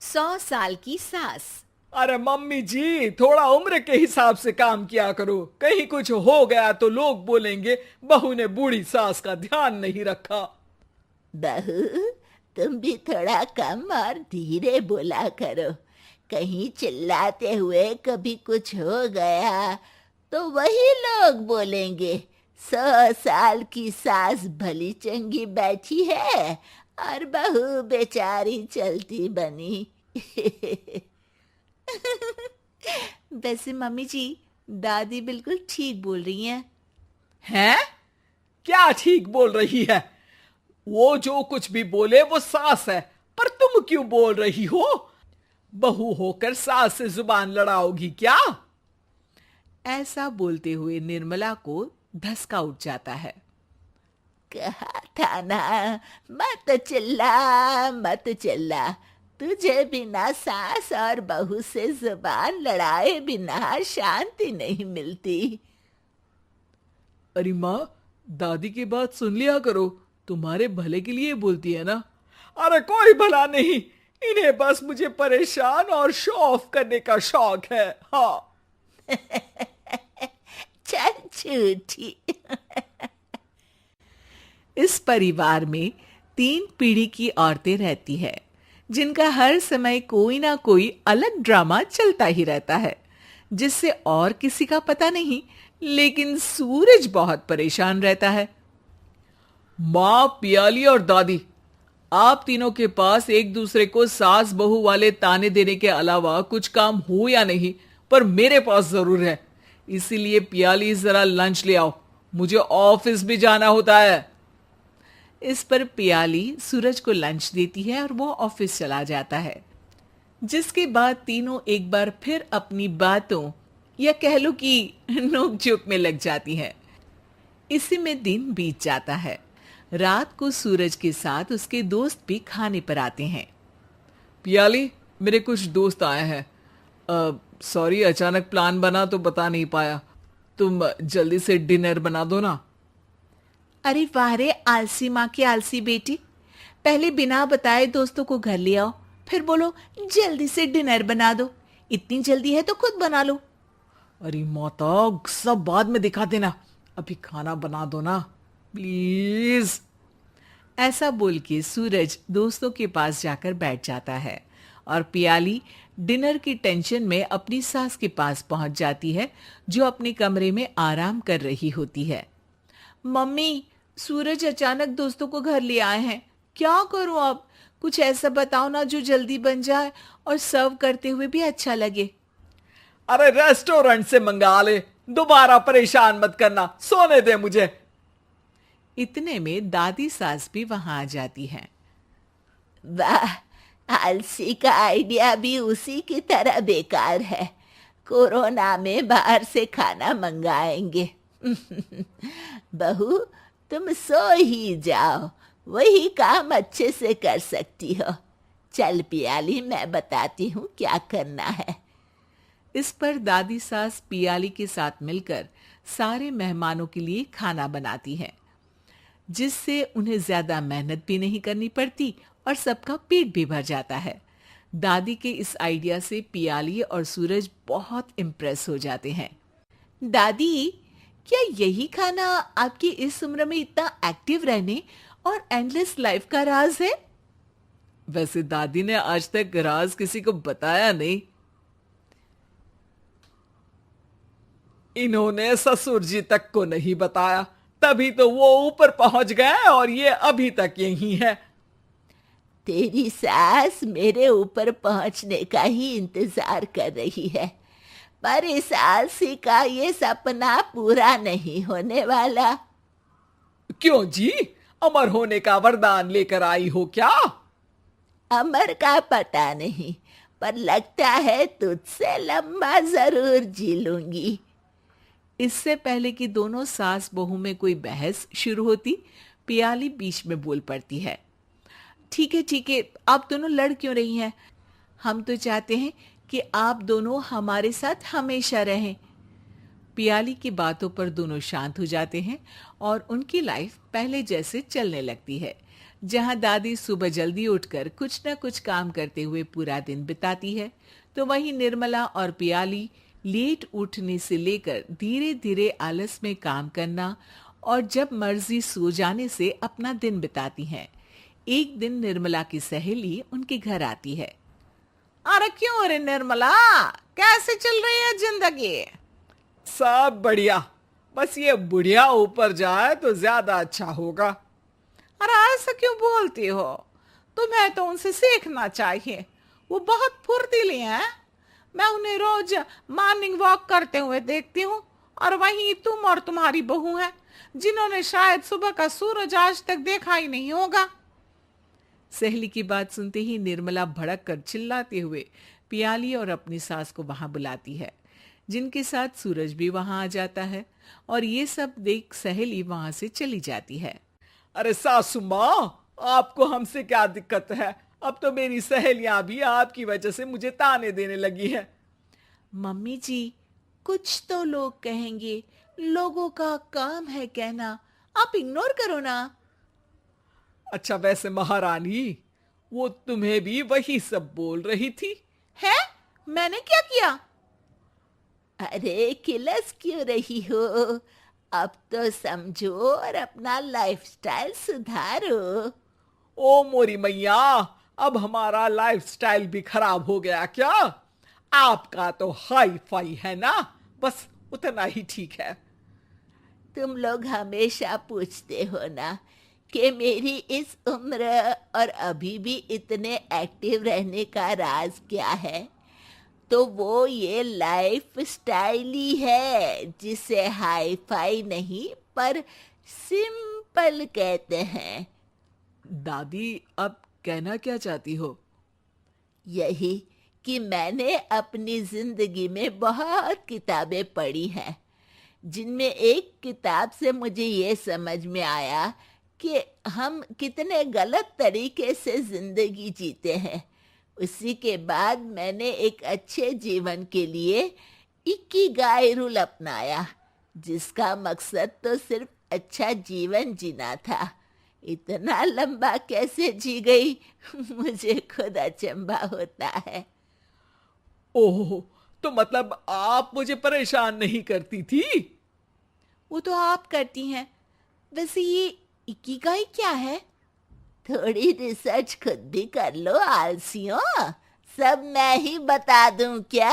100 साल की सास। अरे मम्मी जी, थोड़ा उम्र के हिसाब से काम किया करो। कहीं कुछ हो गया तो लोग बोलेंगे बहू ने बूढ़ी सास का ध्यान नहीं रखा। बहू, तुम भी थोड़ा कम और धीरे बोला करो। कहीं चिल्लाते हुए कभी कुछ हो गया तो वही लोग बोलेंगे 100 साल की सास भली चंगी बैठी है और बहू बेचारी चलती बनी। वैसे मम्मी जी, दादी बिल्कुल ठीक बोल रही हैं। हैं? क्या ठीक बोल रही है? वो जो कुछ भी बोले वो सास है, पर तुम क्यों बोल रही हो? बहू होकर सास से जुबान लड़ाओगी क्या? ऐसा बोलते हुए निर्मला को धसका उठ जाता है। कहा था ना, मत चिल्ला मत चिल्ला। तुझे बिना सास और बहू से जुबान लड़ाए बिना शांति नहीं मिलती। अरे माँ, दादी की बात सुन लिया करो, तुम्हारे भले के लिए बोलती है ना। अरे कोई भला नहीं, इन्हें बस मुझे परेशान और शो ऑफ करने का शौक है। हाँ। चल झूठी। इस परिवार में 3 पीढ़ी की औरतें रहती है, जिनका हर समय कोई ना कोई अलग ड्रामा चलता ही रहता है, जिससे और किसी का पता नहीं, लेकिन सूरज बहुत परेशान रहता है। माँ, पियाली और दादी, आप तीनों के पास एक दूसरे को सास बहू वाले ताने देने के अलावा कुछ काम हो या नहीं, पर मेरे पास जरूर है। इसीलिए पियाली, जरा लंच ले आओ, मुझे ऑफिस भी जाना होता है। इस पर पियाली सूरज को लंच देती है और वो ऑफिस चला जाता है, जिसके बाद तीनों एक बार फिर अपनी बातों या कह लो कि नोक-झोंक में लग जाती हैं। इसी में दिन बीत जाता है। रात को सूरज के साथ उसके दोस्त भी खाने पर आते हैं। पियाली, मेरे कुछ दोस्त आए हैं। सॉरी, अचानक प्लान बना तो बता नहीं पाया। तुम जल्दी से डिनर बना दो ना। अरे वाह रे आलसी माँ की आलसी बेटी, पहले बिना बताए दोस्तों को घर ले आओ, फिर बोलो जल्दी से डिनर बना दो। इतनी जल्दी है तो खुद बना लो। अरे माता, सब बाद में दिखा देना, अभी खाना बना दो ना प्लीज। ऐसा बोल के सूरज दोस्तों के पास जाकर बैठ जाता है और पियाली डिनर की टेंशन में अपनी सास के पास पहुंच जाती है, जो अपने कमरे में आराम कर रही होती है। मम्मी, सूरज अचानक दोस्तों को घर ले आए हैं, क्या करूं अब? कुछ ऐसा बताओ ना जो जल्दी बन जाए और सर्व करते हुए भी अच्छा लगे। अरे रेस्टोरेंट से मंगा ले, दोबारा परेशान मत करना, सोने दे मुझे। इतने में दादी सास भी वहां आ जाती है। वाह, आलसी का आइडिया भी उसी की तरह बेकार है। कोरोना में बाहर से खाना मंगाएंगे। बहू, तुम सो ही जाओ, वही काम अच्छे से कर सकती हो। चल पियाली, मैं बताती हूँ क्या करना है। इस पर दादी सास पियाली के साथ मिलकर सारे मेहमानों के लिए खाना बनाती है, जिससे उन्हें ज्यादा मेहनत भी नहीं करनी पड़ती और सबका पेट भी भर जाता है। दादी के इस आइडिया से पियाली और सूरज बहुत इम्प्रेस हो जाते हैं। दादी, क्या यही खाना आपकी इस उम्र में इतना एक्टिव रहने और एंडलेस लाइफ का राज है? वैसे दादी ने आज तक राज किसी को बताया नहीं। इन्होंने ससुर जी तक को नहीं बताया, तभी तो वो ऊपर पहुंच गए और ये अभी तक यही है। तेरी सास मेरे ऊपर पहुंचने का ही इंतजार कर रही है, पर इस आलसी का ये सपना पूरा नहीं होने वाला। क्यों जी, अमर होने का वरदान लेकर आई हो क्या? अमर का पता नहीं, पर लगता है तुझसे लंबा जरूर जी लूंगी। इससे पहले कि दोनों सास बहू में कोई बहस शुरू होती, पियाली बीच में बोल पड़ती है। ठीक है, आप दोनों लड़ क्यों रही हैं? हम तो चाहते हैं कि आप दोनों हमारे साथ हमेशा रहें। पियाली की बातों पर दोनों शांत हो जाते हैं और उनकी लाइफ पहले जैसे चलने लगती है, जहां दादी सुबह जल्दी उठकर कुछ न कुछ काम करते हुए पूरा दिन बिताती है, तो वहीं निर्मला और पियाली लेट उठने से लेकर धीरे धीरे आलस में काम करना और जब मर्जी सो जाने से अपना दिन बिताती हैं। एक दिन निर्मला की सहेली उनके घर आती है। अरे क्यों रे निर्मला, कैसे चल रही है जिंदगी? सब बढ़िया, बस ये बुढ़िया ऊपर जाए तो ज्यादा अच्छा होगा। अरे ऐसा क्यों बोलती हो? तुम्हें तो उनसे सीखना चाहिए, वो बहुत फुर्तीली हैं। मैं उन्हें रोज मॉर्निंग वॉक करते हुए देखती हूँ, और वहीं तुम और तुम्हारी बहू है जिन्होंने शायद सुबह का सूरज आज तक देखा ही नहीं होगा। सहेली की बात सुनते ही निर्मला भड़क कर चिल्लाते हुए पियाली और अपनी सास को वहां बुलाती है, जिनके साथ सूरज भी वहां आ जाता है और ये सब देख सहेली वहां से चली जाती है। अरे सासू माँ, आपको हमसे क्या दिक्कत है? अब तो मेरी सहेलियां भी आपकी वजह से मुझे ताने देने लगी है। मम्मी जी, कुछ तो लोग कहेंगे, लोगों का काम है कहना, आप इग्नोर करो ना। अच्छा वैसे महारानी, वो तुम्हें भी वही सब बोल रही थी? है? मैंने क्या किया? अरे किलस क्यों रही हो? अब तो समझो और अपना लाइफस्टाइल सुधारो। ओ मोरी मैया, अब हमारा लाइफस्टाइल भी खराब हो गया क्या? आपका तो हाई फाई है ना, बस उतना ही ठीक है। तुम लोग हमेशा पूछते हो ना कि मेरी इस उम्र और अभी भी इतने एक्टिव रहने का राज क्या है, तो वो ये लाइफ स्टाइल ही है जिसे हाई फाई नहीं पर सिंपल कहते हैं। दादी, अब कहना क्या चाहती हो? यही कि मैंने अपनी जिंदगी में बहुत किताबें पढ़ी हैं, जिनमें एक किताब से मुझे ये समझ में आया कि हम कितने गलत तरीके से जिंदगी जीते हैं। उसी के बाद मैंने एक अच्छे जीवन के लिए इकिगाई रूल अपनाया, जिसका मकसद तो सिर्फ अच्छा जीवन जीना था। इतना लंबा कैसे जी गई मुझे खुद अचंभा होता है। ओह, तो मतलब आप मुझे परेशान नहीं करती थी? वो तो आप करती हैं। वैसे ये इकिगाई क्या है? थोड़ी रिसर्च खुद भी कर लो आलसियों, सब मैं ही बता दूं क्या?